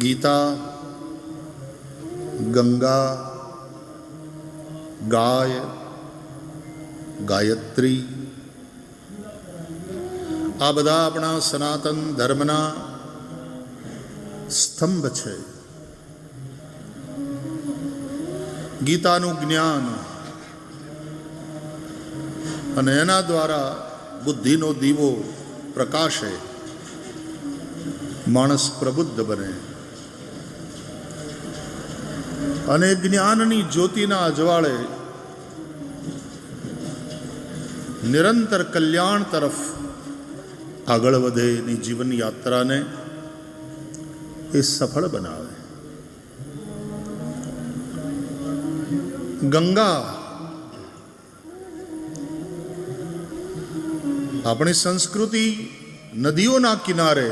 ગીતા, ગંગા, ગાય, ગાયત્રી આ બધા આપણા સનાતન ધર્મના સ્તંભ છે. ગીતાનું જ્ઞાન અને એના દ્વારા બુદ્ધિનો દીવો પ્રકાશે, માણસ પ્રબુદ્ધ બને અને જ્ઞાનની જ્યોતિના અજવાળે નિરંતર કલ્યાણ તરફ આગળ વધે. એની જીવન યાત્રાને એ સફળ બનાવે. ગંગા આપણી સંસ્કૃતિ નદીઓના કિનારે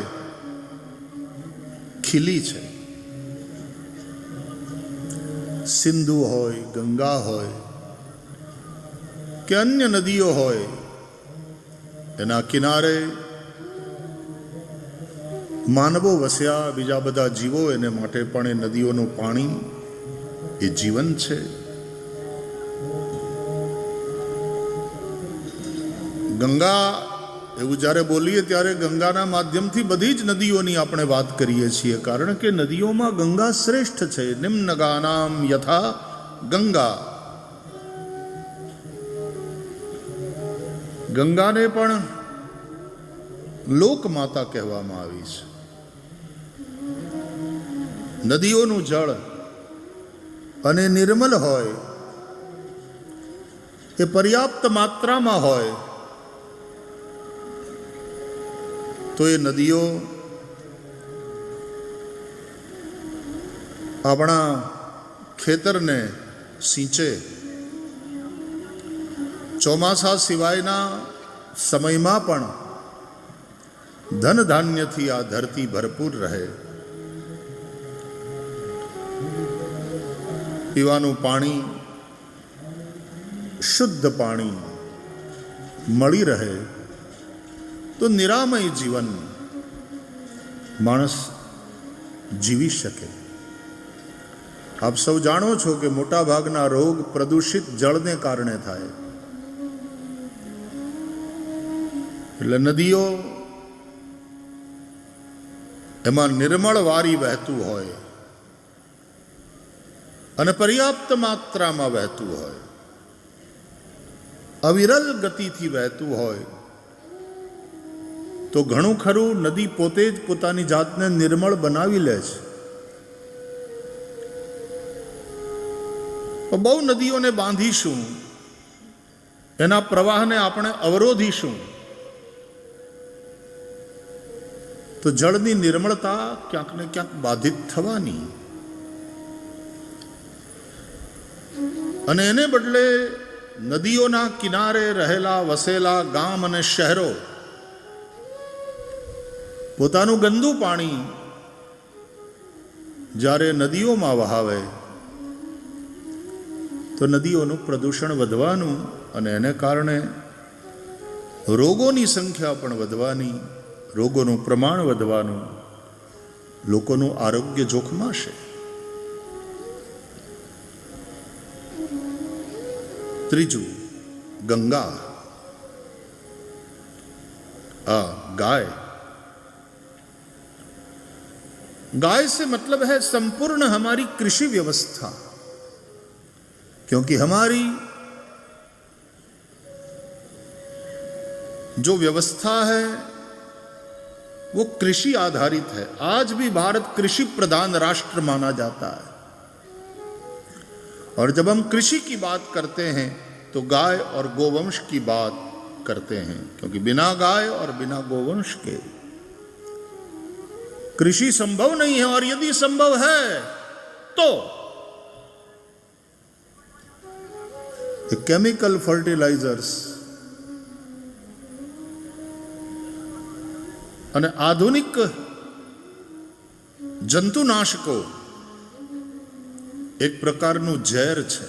ખીલી છે. સિંધુ હોય, ગંગા હોય કે અન્ય નદીઓ હોય, એના કિનારે માનવો વસ્યા, બીજા બધા જીવો, એને માટે પણ એ નદીઓનું પાણી એ જીવન છે. ગંગા એવું જ્યારે બોલીએ ત્યારે ગંગાના માધ્યમથી બધી જ નદીઓની આપણે વાત કરીએ છીએ, કારણ કે નદીઓમાં ગંગા શ્રેષ્ઠ છે. નિમ્નગાનામ યથા ગંગા. ગંગાને પણ લોકમાતા કહેવામાં આવી છે. નદીઓનું જળ અને નિર્મલ હોય, એ પર્યાપ્ત માત્રામાં હોય તો એ નદીઓ આપણા ખેતરને સિંચે. ચોમાસા સિવાયના સમયમાં પણ ધન ધાન્યથી આ ધરતી ભરપૂર રહે. પીવાનું પાણી, શુદ્ધ પાણી મળી રહે તો નિરામય જીવન માણસ જીવી શકે. આપ સૌ જાણો છો કે મોટા ભાગના રોગ પ્રદૂષિત જળને કારણે થાય. એટલે નદીઓ એમાં નિર્મળ વારી વહેતું હોય અને પર્યાપ્ત માત્રામાં વહેતું હોય, અવિરલ ગતિથી વહેતું હોય તો ઘણું ખરું નદી પોતે જ પોતાની જાતને નિર્મળ બનાવી લે છે. બહુ નદીઓને બાંધીશું, એના પ્રવાહને આપણે અવરોધીશું તો જળની નિર્મળતા ક્યાંક ને ક્યાંક બાધિત થવાની. અને એને બદલે નદીઓના કિનારે રહેલા વસેલા ગામ અને શહેરો પોતાનું ગંદુ પાણી જ્યારે નદીઓમાં વહાવે તો નદીઓનું પ્રદૂષણ વધવાનું અને એને કારણે રોગોની સંખ્યા પણ વધવાની, રોગોનું પ્રમાણ વધવાનું, લોકોનું આરોગ્ય જોખમાશે. ત્રીજું, ગંગા. गाय. गाय से मतलब है संपूर्ण हमारी कृषि व्यवस्था, क्योंकि हमारी जो व्यवस्था है वो कृषि आधारित है. आज भी भारत कृषि प्रधान राष्ट्र माना जाता है. और जब हम कृषि की बात करते हैं तो गाय और गोवंश की बात करते हैं, क्योंकि बिना गाय और बिना गोवंश के कृषि संभव नहीं है. और यदि संभव है तो केमिकल फर्टिलाइजर्स અને આધુનિક જંતુનાશકો એક પ્રકારનું ઝેર છે.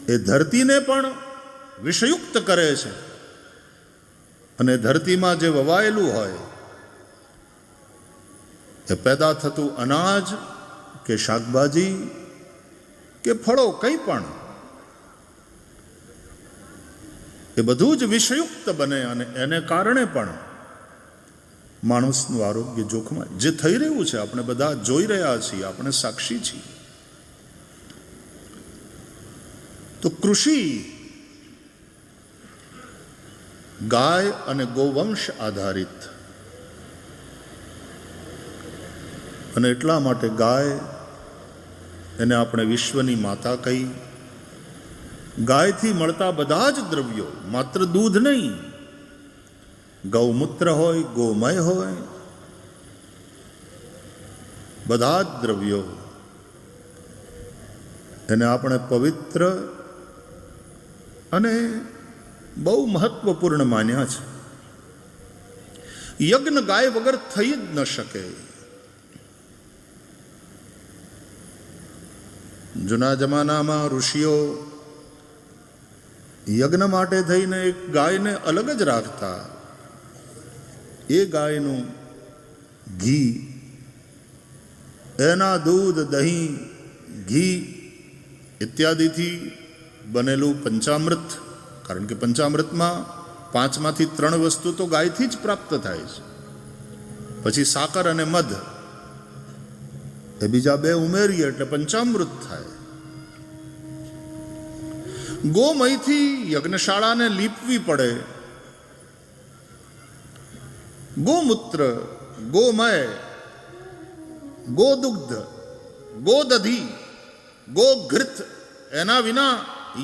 એ ધરતીને પણ વિષયુક્ત કરે છે અને ધરતીમાં જે વવાયેલું હોય એ પેદા થતું અનાજ કે શાકભાજી કે ફળો કંઈ પણ એ બધું જ વિષયુક્ત બને અને એને કારણે પણ માણસનું આરોગ્ય જોખમાય. જે થઈ રહ્યું છે આપણે બધા જોઈ રહ્યા છીએ, આપણે સાક્ષી છીએ. તો કૃષિ ગાય અને ગોવંશ આધારિત, અને એટલા માટે ગાય એને આપણે વિશ્વની માતા કહી. ગાયથી મળતા બધા જ દ્રવ્યો, માત્ર દૂધ નહીં, ગૌમૂત્ર હોય, ગોમય હોય, બધા જ દ્રવ્યો એને આપણે પવિત્ર અને બહુ મહત્વપૂર્ણ માન્યા છે. યજ્ઞ ગાય વગર થઈ જ ન શકે. જૂના જમાનામાં ઋષિઓ યજ્ઞ માટે થઈને એક ગાયને અલગ જ રાખતા. એ ગાયનું ઘી, એના દૂધ, દહીં, ઘી ઇત્યાદિથી બનેલું પંચામૃત, કારણ કે પંચામૃતમાં 5માંથી 3 વસ્તુ તો ગાયથી જ પ્રાપ્ત થાય છે. પછી સાકર અને મધ, એ બીજા 2 ઉમેરીએ એટલે પંચામૃત થાય. ગોમયથી યજ્ઞશાળાને લીપવી પડે. ગોમૂત્ર, ગોમય, ગોદુગ્ધ, ગોદધી, ગોઘૃત, એના વિના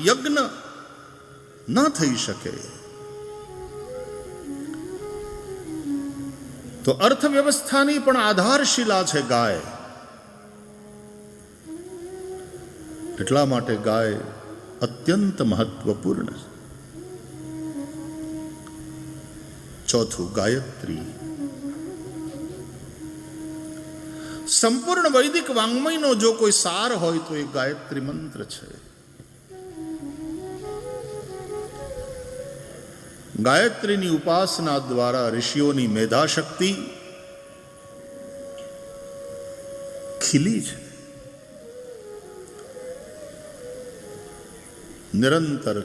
યજ્ઞ ન થઈ શકે. તો અર્થવ્યવસ્થાની પણ આધારશિલા છે ગાય. એટલા માટે ગાય અત્યંત મહત્વપૂર્ણ છે. ચોથું, ગાયત્રી. સંપૂર્ણ વૈદિક વાંગ્મયનો જો કોઈ સાર હોય તો એ ગાયત્રી મંત્ર છે. ગાયત્રીની ઉપાસના દ્વારા ઋષિઓની મેધાશક્તિ ખીલી છે. નિરંતર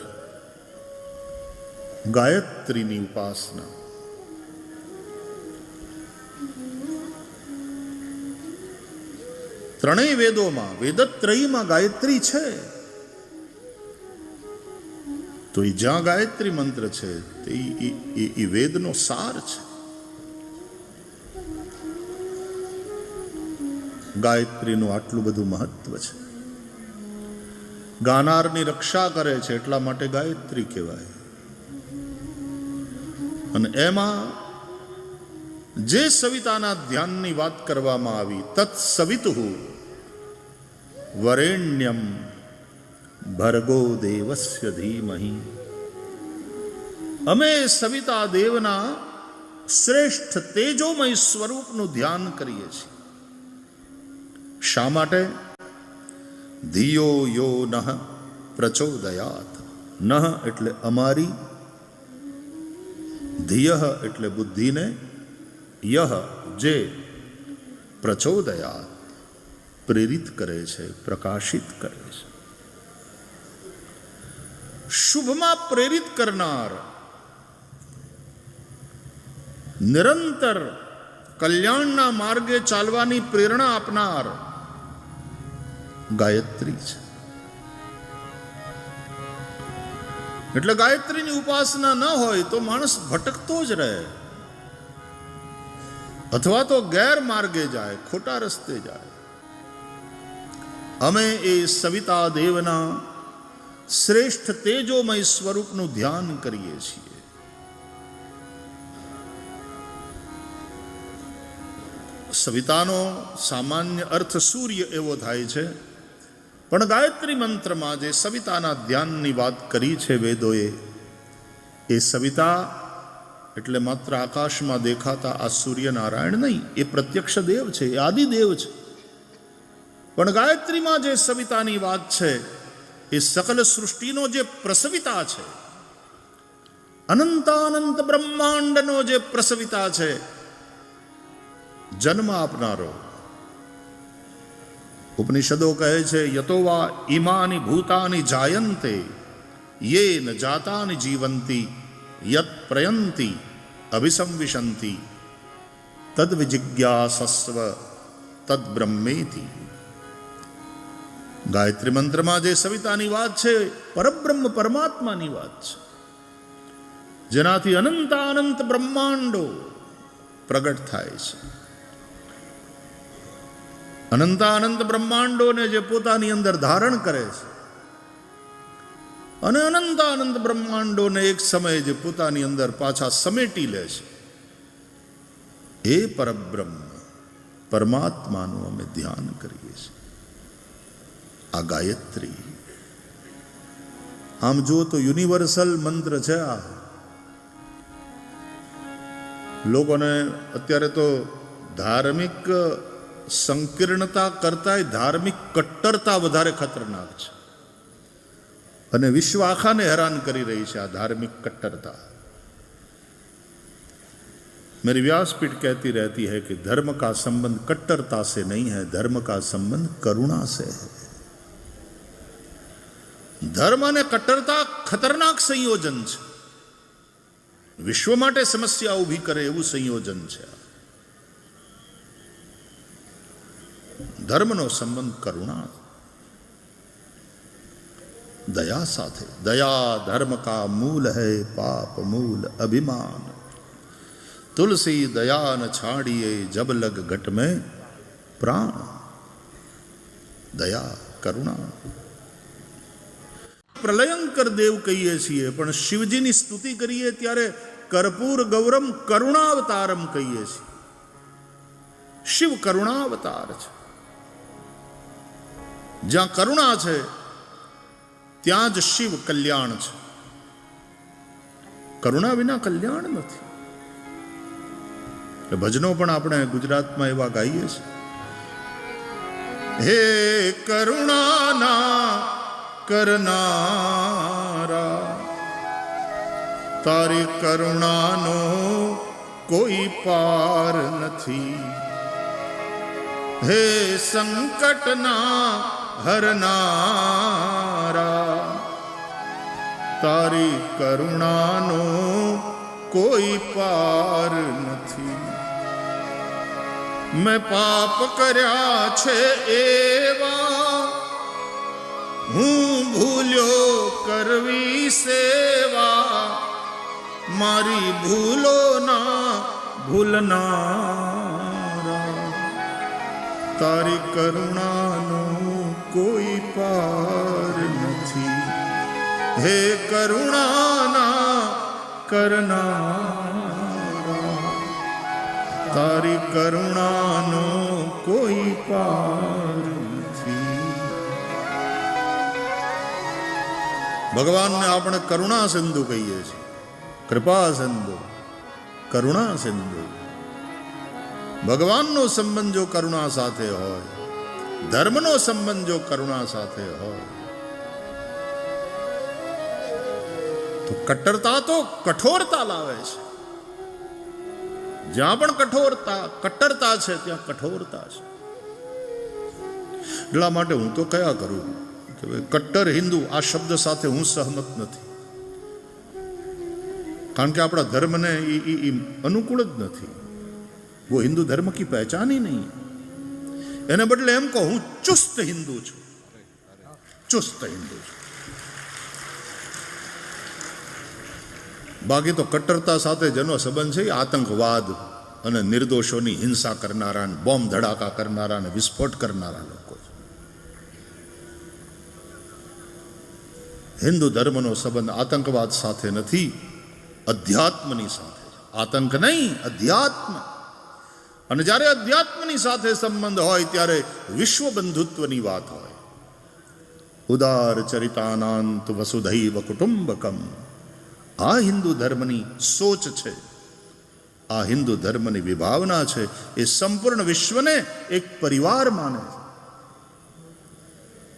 ગાયત્રીની ઉપાસના. ત્રણેય વેદોમાં, વેદત્રયીમાં ગાયત્રી છે. તો એ જ્યાં ગાયત્રી મંત્ર છે તે એ વેદનો સાર છે. ગાયત્રીનું આટલું બધું મહત્વ છે. ગાનારની રક્ષા કરે છે એટલા માટે ગાયત્રી કહેવાય. અને એમાં જે સવિતાના ધ્યાનની વાત કરવામાં આવી, તત્સવિતુઃ વરેણ્યમ ભર્ગો દેવસ્ય ધીમહિ. અમે સવિતા દેવના શ્રેષ્ઠ તેજોમય સ્વરૂપનું ધ્યાન કરીએ છીએ. શા માટે? ધિયો યો નઃ પ્રચોદયાત. નઃ એટલે અમારી, ધિયઃ એટલે બુદ્ધિને, યહ જે પ્રચોદયાત પ્રેરિત કરે છે, પ્રકાશિત કરે છે. શુભમાં પ્રેરિત કરનાર, નિરંતર કલ્યાણના માર્ગે ચાલવાની પ્રેરણા આપનાર ગાયત્રી છે. એટલે ગાયત્રીની ઉપાસના ન હોય તો માણસ ભટકતો જ રહે, અથવા તો ગેરમાર્ગે જાય, ખોટા રસ્તે જાય. અમે એ સવિતા દેવના શ્રેષ્ઠ તેજોમય સ્વરૂપનું ધ્યાન કરીએ છીએ. સવિતાનો સામાન્ય અર્થ સૂર્ય એવો થાય છે, પણ ગાયત્રી મંત્રમાં જે સવિતાના ધ્યાનની વાત કરી છે વેદોએ, એ સવિતા એટલે માત્ર આકાશમાં દેખાતા આ સૂર્યનારાયણ નહીં, એ પ્રત્યક્ષ દેવ છે, એ આદિદેવ છે. પણ ગાયત્રીમાં જે સવિતાની વાત છે એ સકલ સૃષ્ટિનો જે પ્રસવિતા છે, અનંતાનંત બ્રહ્માંડનો જે પ્રસવિતા છે, જન્મ આપનારો. ઉપનિષદો કહે છે, યતો વા ઇમાની ભૂતાની જાયંતે યેન જાતાની જીવંતી યત પ્રયંતી અભિસંવિશંતી તદ વિજિજ્ઞાસસ્વ તદ બ્રહ્મેતિ. ગાયત્રી મંત્રમાં જે સવિતાની વાત છે, પરબ્રહ્મ પરમાત્માની વાત છે, જેનાથી અનંતાનંત બ્રહ્માંડો પ્રગટ થાય છે. અનંતાનંત બ્રહ્માંડોને જે પોતાની અંદર ધારણ કરે છે અને અનંતાનંત બ્રહ્માંડોને એક સમયે જે પોતાની અંદર પાછા સમેટી લે છે, એ પરબ્રહ્મ પરમાત્માનું અમે ધ્યાન કરીએ છીએ. આ ગાયત્રી આમ જો તો યુનિવર્સલ મંત્ર છે. આ લોકોને અત્યારે તો ધાર્મિક સંકીર્ણતા કરતા ધાર્મિક કટ્ટરતા વધારે ખતરનાક છે અને વિશ્વ આખાને હેરાન કરી રહી છે આ ધાર્મિક કટ્ટરતા. मेरी व्यासपीठ कहती रहती है कि धर्म का संबंध कट्टरता से नहीं है, धर्म का संबंध करुणा से है. ધર્મ અને કટ્ટરતા ખતરનાક સંયોજન છે. વિશ્વ માટે સમસ્યા ઊભી કરે એવું સંયોજન છે. ધર્મનો સંબંધ કરુણા, દયા સાથે. દયા ધર્મ કા મૂલ है, पाप मूल अभिमान. तुलसी दया न छाड़िए जब लग घट में प्राण. दया करुणा. પ્રલયંકર દેવ કહીએ છીએ, પણ શિવજીની સ્તુતિ કરીએ ત્યારે કર્પૂર ગૌરમ કરુણાવતારમ કહીએ છીએ. શિવ કરુણાવતાર છે. જ્યાં કરુણા છે ત્યાં જ શિવ કલ્યાણ છે. કરુણા વિના કલ્યાણ નથી. ભજનો પણ આપણે ગુજરાતમાં એવા ગાઈએ છીએ, હે કરુણાના કરનારા, તારી કરુણાનો કોઈ પાર નથી. હે સંકટના હરનારા, તારી કરુણાનો કોઈ પાર નથી. મેં પાપ કર્યા છે એવા, હું ભૂલ્યો કરવી સેવા. મારી ભૂલો ના ભૂલનારા, તારી કરુણાનો કોઈ પાર નથી. હે કરુણાના કરનારા, તારી કરુણાનો કોઈ પાર નથી. ભગવાનને આપણે કરુણા સિંધુ કહીએ છીએ. કૃપા સિંધુ, કરુણા સિંધુ. ભગવાનનો સંબંધ જો કરુણા સાથે હોય, ધર્મનો સંબંધ જો કરુણા સાથે હોય, તો કટ્ટરતા તો કઠોરતા લાવે છે. જ્યાં પણ કટ્ટરતા છે ત્યાં કઠોરતા છે. એટલા માટે હું તો કયા કરું કે કટ્ટર હિન્દુ આ શબ્દ સાથે હું સહમત નથી. કારણ કે આપણા ધર્મને એ અનુકૂળ જ નથી. वो हिंदू धर्म की पहचान ही नहीं है. એને બદલે એમ કહો હું ચુસ્ત હિન્દુ છું, ચુસ્ત હિન્દુ છું. બાકી તો કટ્ટરતા સાથે જેનો સંબંધ છે એ આતંકવાદ અને નિર્દોષોની હિંસા કરનારા, બોમ્બ ધડાકા કરનારા અને વિસ્ફોટ કરનારા લોકો છે. હિન્દુ ધર્મનો સંબંધ આતંકવાદ સાથે નથી, અધ્યાત્મની સાથે. આતંક નહીં, અધ્યાત્મ. અને જ્યારે અધ્યાત્મની સાથે સંબંધ હોય ત્યારે વિશ્વ બંધુત્વની વાત હોય. ઉદાર ચરિતાનાંત વસુધૈવ કુટુંબકમ. આ હિન્દુ ધર્મની સોચ છે, આ હિન્દુ ધર્મની વિભાવના છે. એ સંપૂર્ણ વિશ્વને એક પરિવાર માને છે.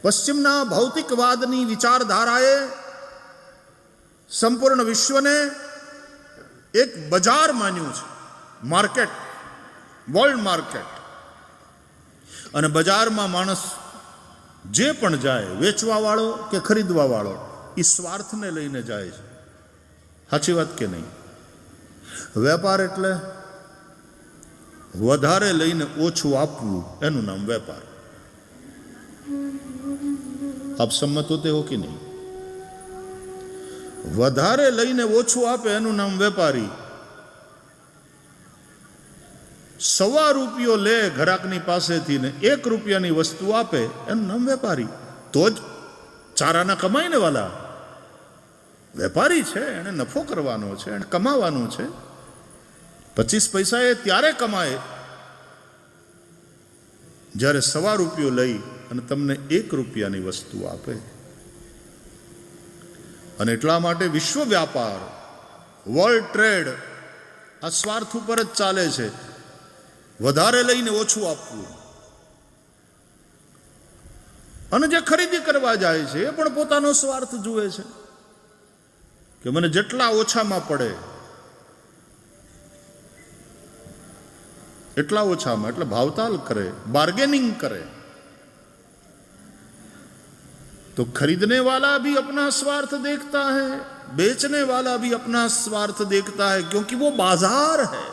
પશ્ચિમના ભૌતિકવાદની વિચારધારાએ સંપૂર્ણ વિશ્વને એક બજાર માન્યું છે, માર્કેટ, વર્લ્ડ માર્કેટ. અને બજારમાં માણસ જે પણ જાય, વેચવા વાળો કે ખરીદવા વાળો, એ સ્વાર્થને લઈને જાય છે. સાચી વાત કે નહીં? વેપાર એટલે વધારે લઈને ઓછું આપવું, એનું નામ વેપાર. આપ સંમત હોતે હો કે નહીં? વધારે લઈને ઓછું આપે એનું નામ વેપારી. ₹1.25 લે ગ્રાહકની પાસેથી ને ₹1 વસ્તુ આપે એનું નામ વેપારી. તો જ ચારાના કમાય ને વાલા. વેપારી છે, એને નફો કરવાનો છે, એને કમાવાનું છે. 25 પૈસા એ ત્યારે કમાય જ્યારે ₹1.25 લઈ અને તમને ₹1 વસ્તુ આપે. અને એટલા માટે વિશ્વ વ્યાપાર, વર્લ્ડ ટ્રેડ આ સ્વાર્થ ઉપર જ ચાલે છે. વધારે લઈને ઓછું આપવું. અને જે ખરીદી કરવા જાય છે એ પણ પોતાનો સ્વાર્થ જુએ છે કે મને જેટલા ઓછામાં પડે એટલા ઓછામાં, એટલે ભાવતાલ કરે, बार्गेनिंग करे. तो खरीदने वाला भी अपना स्वार्थ देखता है, बेचने वाला भी अपना स्वार्थ देखता है, क्योंकि वो बाजार है.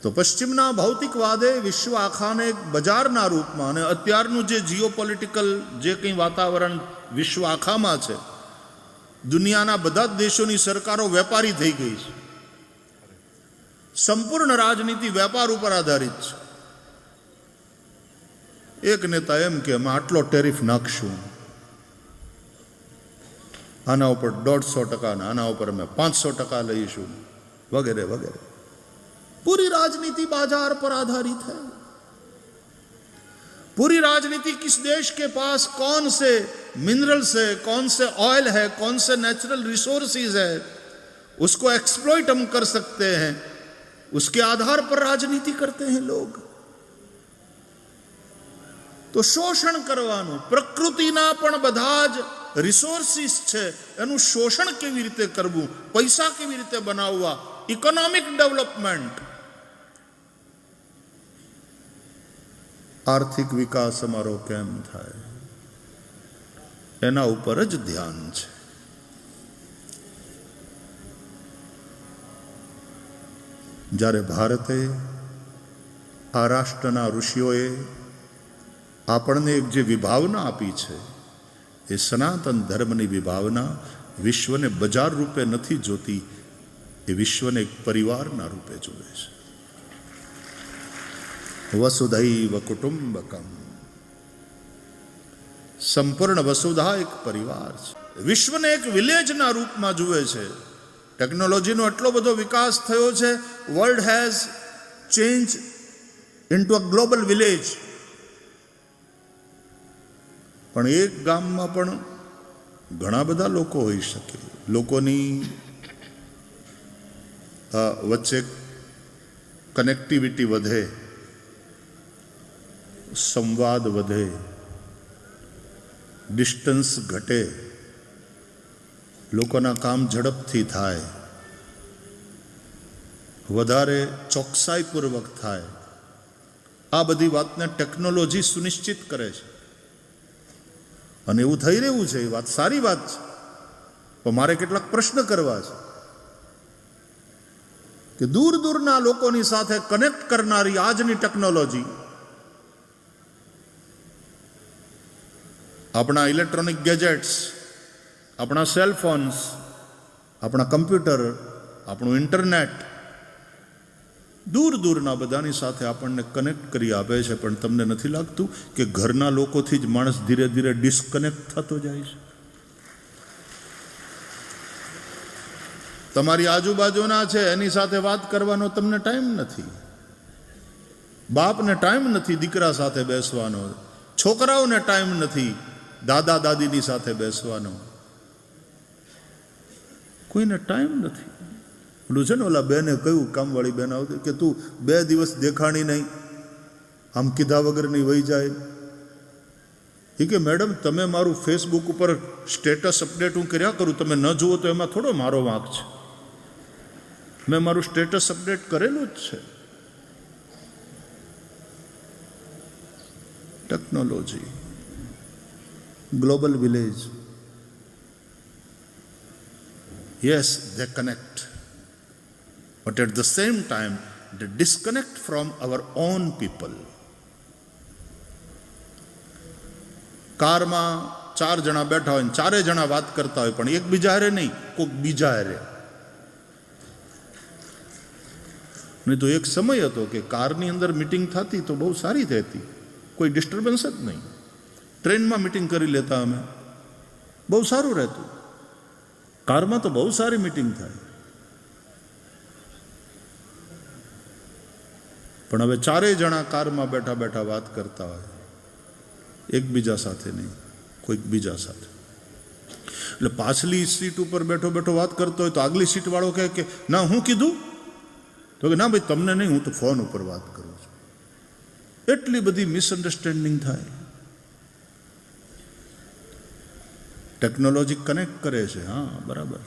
તો પશ્ચિમના ભૌતિકવાદે વિશ્વ આખાને એક બજારના રૂપમાં, અને અત્યારનું જે જીઓપોલિટિકલ જે કંઈ વાતાવરણ વિશ્વ આખામાં છે, દુનિયાના બધા જ દેશોની સરકારો વેપારી થઈ ગઈ છે. સંપૂર્ણ રાજનીતિ વેપાર ઉપર આધારિત છે. એક નેતા એમ કે અમે આટલો ટેરિફ નાખશું, આના ઉપર 150%, આના ઉપર અમે 500% લઈશું, વગેરે વગેરે. पूरी राजनीति बाजार पर आधारित है. पूरी राजनीति किस देश के पास कौन से मिनरल्स है, कौन से ऑयल है, कौन से नेचुरल रिसोर्सेज है, उसको एक्सप्लॉइट हम कर सकते हैं, उसके आधार पर राजनीति करते हैं लोग. तो शोषण करवानुं, प्रकृतिना पण બધા જ રિસોર્સિસ છે એનું શોષણ કેવી રીતે કરવું, પૈસા કેવી રીતે બનાવવા, ઇકોનોમિક ડેવલપમેન્ટ, આર્થિક વિકાસ અમારો કેમ થાય, એના ઉપર જ ધ્યાન છે. જ્યારે ભારતે, આ રાષ્ટ્રના ઋષિઓએ આપણને એક જે વિભાવના આપી છે, એ સનાતન ધર્મની વિભાવના વિશ્વને બજાર રૂપે નથી જોતી, એ વિશ્વને એક પરિવારના રૂપે જુએ છે. વસુધૈવ કુટુંબકમ, સંપૂર્ણ વસુધા એક પરિવાર છે. વિશ્વને એક વિલેજના રૂપમાં જુએ છે. ટેકનોલોજીનો એટલો બધો વિકાસ થયો છે, world has change into a global village. પણ એક ગામમાં પણ ઘણા બધા લોકો હોઈ શકે. લોકોની વચ્ચે કનેક્ટિવિટી વધે, સંવાદ વધે, ડિસ્ટન્સ ઘટે, લોકોના કામ ઝડપથી થાય, વધારે ચોકસાઈપૂર્વક થાય. આ બધી વાતને ટેકનોલોજી સુનિશ્ચિત કરે છે. અને એવું થઈ રહ્યું છે, એ વાત સારી વાત છે. પણ મારે કેટલાક પ્રશ્ન કરવા છે કે દૂર દૂરના લોકોની સાથે કનેક્ટ કરનારી આજની ટેકનોલોજી, આપણા ઇલેક્ટ્રોનિક ગેજેટ્સ, આપણા સેલ ફોન્સ, આપણા કમ્પ્યુટર, આપણું ઇન્ટરનેટ, દૂર દૂરના બધાની સાથે આપણને કનેક્ટ કરી આપે છે. પણ તમને નથી લાગતું કે ઘરના લોકોથી જ માણસ ધીરે ધીરે ડિસ્કનેક્ટ થતો જાય છે? તમારી આજુબાજુના છે એની સાથે વાત કરવાનો તમને ટાઈમ નથી. બાપને ટાઈમ નથી દીકરા સાથે બેસવાનો, છોકરાઓને ટાઈમ નથી દાદા દાદીની સાથે બેસવાનો, કોઈને ટાઈમ નથી. પેલું છે ને, ઓલા બેને કહ્યું, કામવાળી બેન આવતી, કે તું 2 દિવસ દેખાણી નહીં, આમ કીધા વગરની વહી જાય. એ કે મેડમ તમે મારું ફેસબુક ઉપર સ્ટેટસ અપડેટ હું કર્યા કરું, તમે ન જુઓ તો એમાં થોડો મારો વાંક છે. મેં મારું સ્ટેટસ અપડેટ કરેલું જ છે. Technology, global village, yes, they connect, but at the same time they disconnect from our own people. કારમાં 4 જણા બેઠા હોય, 4 જણા વાત કરતા હોય, પણ એકબીજા હારે નહીં, કોઈક બીજા હારે. નહીં તો એક સમય હતો કે કારની અંદર મીટિંગ થતી તો બહુ સારી થતી, કોઈ ડિસ્ટર્બન્સ જ નહીં. ટ્રેનમાં મીટિંગ કરી લેતા અમે, બહુ સારું રહેતું. કારમાં તો બહુ સારી મીટિંગ થાય. પણ હવે 4 જણા કારમાં બેઠા બેઠા વાત કરતા હોય, એકબીજા સાથે નહીં, કોઈક બીજા સાથે. એટલે પાછલી સીટ ઉપર બેઠો બેઠો વાત કરતો હોય તો આગલી સીટ વાળો કહે કે ના હું કીધું, તો કે ના ભાઈ તમને નહીં, હું તો ફોન ઉપર વાત કરું છું. એટલી બધી મિસઅન્ડરસ્ટેન્ડિંગ થાય. ટેકનોલોજી કનેક્ટ કરે છે, હા બરાબર.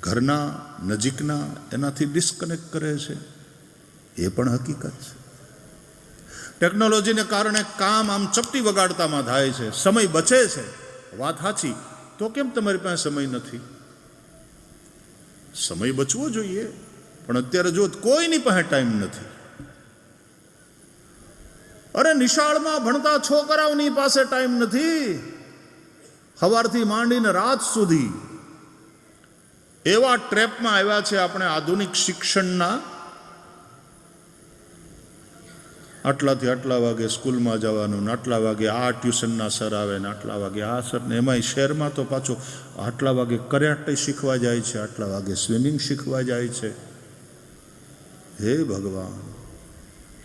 ઘરના નજીકના એનાથી ડિસ્કનેક્ટ કરે છે, એ પણ હકીકત છે. ટેકનોલોજીને કારણે કામ આમ ચપટી વગાડતામાં થાય છે, સમય બચે છે, વાત સાચી. તો કેમ તમારી પાસે સમય નથી? સમય બચવો જોઈએ, પણ અત્યારે જો કોઈની પાસે ટાઈમ નથી. અરે નિશાળમાં ભણતા છોકરાઓની પાસે ટાઈમ નથી. સવારથી માંડીને રાત સુધી એવા ટ્રેપમાં આવ્યા છે આપણે આધુનિક શિક્ષણના. આટલાથી આટલા વાગે સ્કૂલમાં જવાનું, ને આટલા વાગે આ ટ્યુશનના સર આવે, ને આટલા વાગે આ સર, ને એમાંય શહેરમાં તો પાછો આટલા વાગે કરાટે શીખવા જાય છે, આટલા વાગે સ્વિમિંગ શીખવા જાય છે. હે ભગવાન,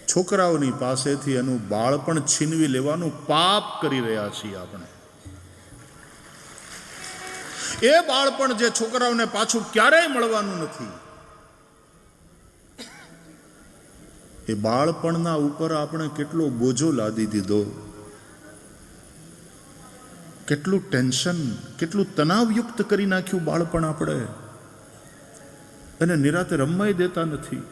છોકરાઓની પાસેથી એનું બાળપણ છીનવી લેવાનું પાપ કરી રહ્યા છીએ આપણે. એ બાળપણ જે છોકરાઓને પાછું ક્યારેય મળવાનું નથી, એ બાળપણના ઉપર આપણે કેટલો બોજો લાદી દીધો, કેટલું ટેન્શન, કેટલું તણાવયુક્ત કરી નાખ્યું બાળપણ આપણે. એને નિરાતે રમવાય દેતા નથી.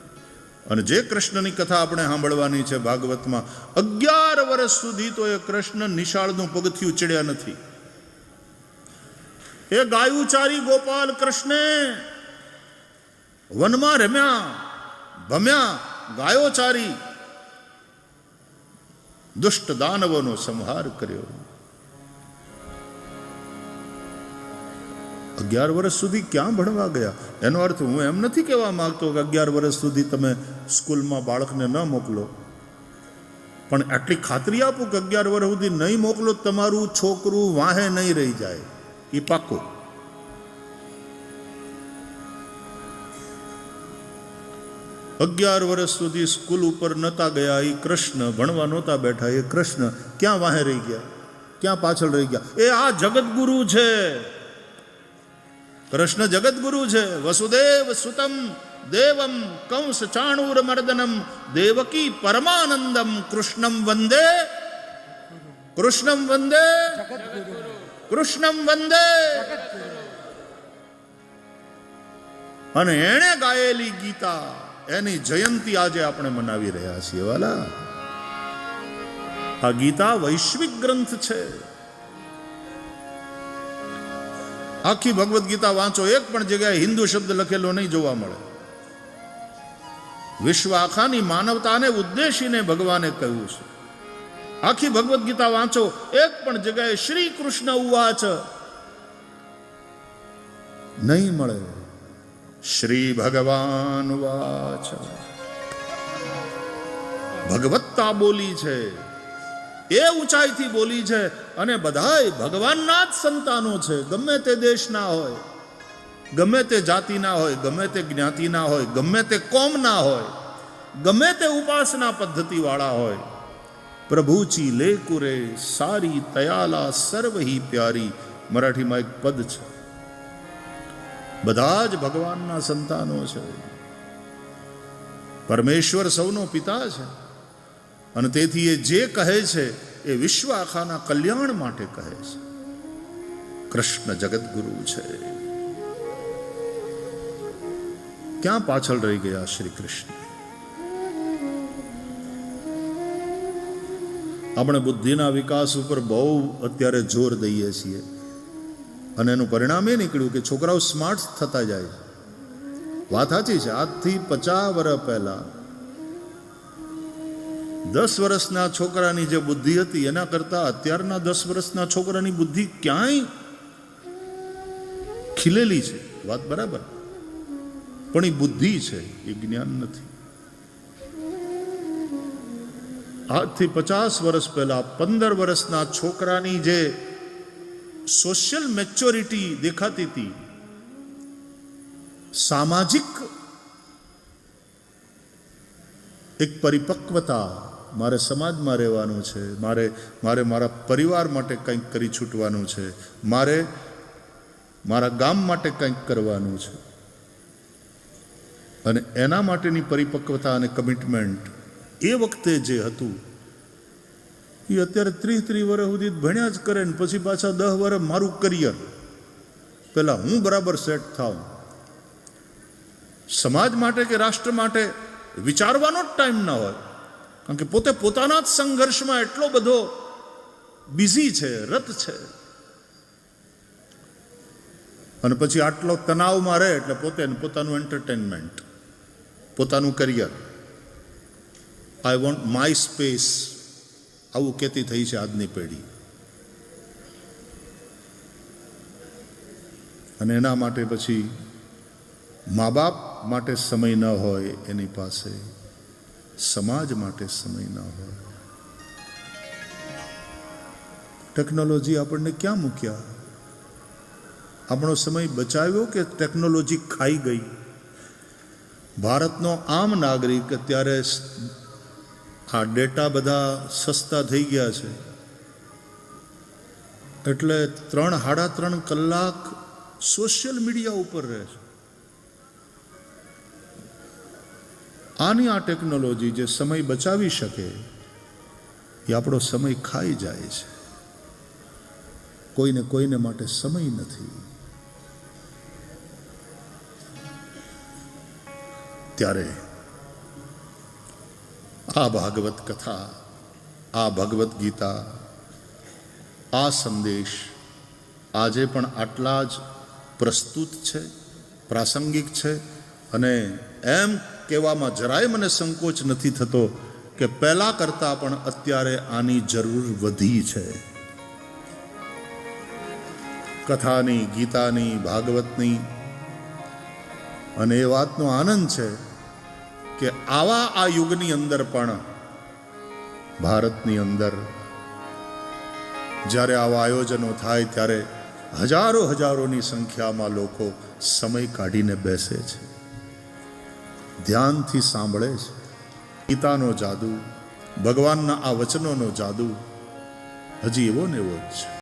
અને જે કૃષ્ણની કથા આપણે સાંભળવાની છે ભાગવતમાં, 11 વર્ષ સુધી તો એ કૃષ્ણ નિશાળનું પગથિયું ચડ્યા નથી. એ ગાયુચારી ગોપાલ કૃષ્ણે વનમાં રમ્યા ભમ્યા, ગાયોચારી દુષ્ટ દાનવોનો સંહાર કર્યો. 11 વર્ષ સુધી ક્યાં ભણવા ગયા? એનો અર્થ હું એમ નથી કહેવા માંગતો કે 11 વર્ષ સુધી તમે સ્કૂલમાં બાળકને ન મોકલો, પણ આટલી ખાતરી આપો કે 11 વર્ષ સુધી નહીં મોકલો, તમારું છોકરું વાહે નહીં રહી જાય, એ પાક્કું. અગિયાર વર્ષ સુધી સ્કૂલ ઉપર નહોતા ગયા એ કૃષ્ણ, ભણવા નહોતા બેઠા એ કૃષ્ણ, ક્યાં વાહે રહી ગયા, ક્યાં પાછળ રહી ગયા? એ આ જગતગુરુ છે, કૃષ્ણ જગતગુરુ છે. વસુદેવ સુતમ દેવમ કંસ ચાણૂર મર્દનમ દેવકી પરમાનંદમ કૃષ્ણમ વંદે, કૃષ્ણમ વંદે, કૃષ્ણમ વંદે. અને એણે ગાયેલી ગીતા, એની જયંતી આજે આપણે મનાવી રહ્યા છીએ. વાલા, આ ગીતા વૈશ્વિક ગ્રંથ છે. આખી ભગવદ્ ગીતા વાંચો, એક પણ જગ્યાએ હિન્દુ શબ્દ લખેલો નહીં જોવા મળે. વિશ્વ આખાની માનવતાને ઉદ્દેશીને ભગવાને કહ્યું છે. આખી ભગવદ્ ગીતા વાંચો, એક પણ જગ્યાએ શ્રી કૃષ્ણ ઉવાચ નહીં મળે. શ્રી ભગવાન વાચ, ભગવત્તા બોલી છે, એ ઊંચાઈથી બોલી છે. અને બધાય ભગવાનના જ સંતાનો છે. ગમે તે દેશના હોય, ગમે તે જાતિના હોય, ગમે તે જ્ઞાતિના હોય, ગમે તે કોમના હોય, ગમે તે ઉપાસના પદ્ધતિ વાળા હોય. પ્રભુચી લેકુરે સારી તયાલા સર્વહી પ્યારી, મરાઠીમાં એક પદ છે. બધા જ ભગવાનના સંતાનો છે. પરમેશ્વર સૌનો પિતા છે. અને તેથી એ જે કહે છે એ વિશ્વ આખાના કલ્યાણ માટે કહે છે. કૃષ્ણ જગતગુરુ છે. ક્યાં પાછળ રહી ગયા શ્રી કૃષ્ણ? આપણે બુદ્ધિના વિકાસ ઉપર બહુ અત્યારે જોર દઈએ છીએ અને એનું પરિણામ એ નીકળ્યું કે છોકરાઓ સ્માર્ટ થતા જાય. વાત સાચી છે. આજથી 50 વર્ષ પહેલા 10 વર્ષના છોકરાની જે બુદ્ધિ હતી એના કરતા અત્યારના 10 વર્ષના છોકરાની બુદ્ધિ ક્યાંય ખીલેલી છે. વાત બરાબર, પણ એ બુદ્ધિ છે, એ જ્ઞાન નથી. આજથી 50 વર્ષ પહેલા 15 વર્ષના છોકરાની જે સોશિયલ મેચ્યોરિટી દેખાતી હતી, સામાજિક એક પરિપક્વતા, મારે સમાજમાં રહેવાનું છે, મારે મારા પરિવાર માટે કંઈક કરી છૂટવાનું છે, મારે મારા ગામ માટે કંઈક કરવાનું છે, અને એના માટેની પરિપક્વતા અને કમિટમેન્ટ એ વખતે જે હતું એ અત્યારે 30 વર્ષ સુધી ભણ્યા જ કરે ને પછી પાછા 10 વર્ષ મારું કરિયર, પેલા હું બરાબર સેટ થાઉં. સમાજ માટે કે રાષ્ટ્ર માટે વિચારવાનો જ ટાઈમ ના હોય, કારણ કે પોતે પોતાના જ સંઘર્ષમાં એટલો બધો બિઝી છે, રત છે, અને પછી આટલો તણાવમાં રહે એટલે પોતાનું એન્ટરટેનમેન્ટ, પોતાનું career, I want my space, આવું કહેતી થઈ છે આજની પેઢી. અને એના માટે પછી મા બાપ માટે સમય ન હોય એની પાસે, સમાજ માટે સમય ન હોય. ટેકનોલોજી આપણને ક્યાં મૂક્યા? આપણો સમય બચાવ્યો કે ટેકનોલોજી ખાઈ ગઈ? ભારતનો આમ નાગરિક અત્યારે આ ડેટા બધા સસ્તા થઈ ગયા છે એટલે 3-3.5 કલાક સોશિયલ મીડિયા ઉપર રહે છે. આની આ ટેકનોલોજી જે સમય બચાવી શકે એ આપણો સમય ખાઈ જાય છે. કોઈને માટે સમય નથી. ત્યારે આ ભાગવત કથા, આ ભગવદ્ ગીતા, આ સંદેશ આજે પણ આટલા જ પ્રસ્તુત છે, પ્રાસંગિક છે. અને એમ કહેવામાં જરાય મને સંકોચ નથી થતો કે પહેલા કરતાં પણ અત્યારે આની જરૂર વધી છે. કથાની, ગીતાની, ભાગવતની. અને એ વાતનો આનંદ છે કે આવા આ યુગની અંદર પણ ભારતની અંદર જ્યારે આવા આયોજનો થાય ત્યારે હજારોની સંખ્યામાં લોકો સમય કાઢીને બેસે છે, ધ્યાનથી સાંભળે છે. ગીતાનો જાદુ, ભગવાનના આ વચનોનો જાદુ હજી એવો ને એવો જ છે.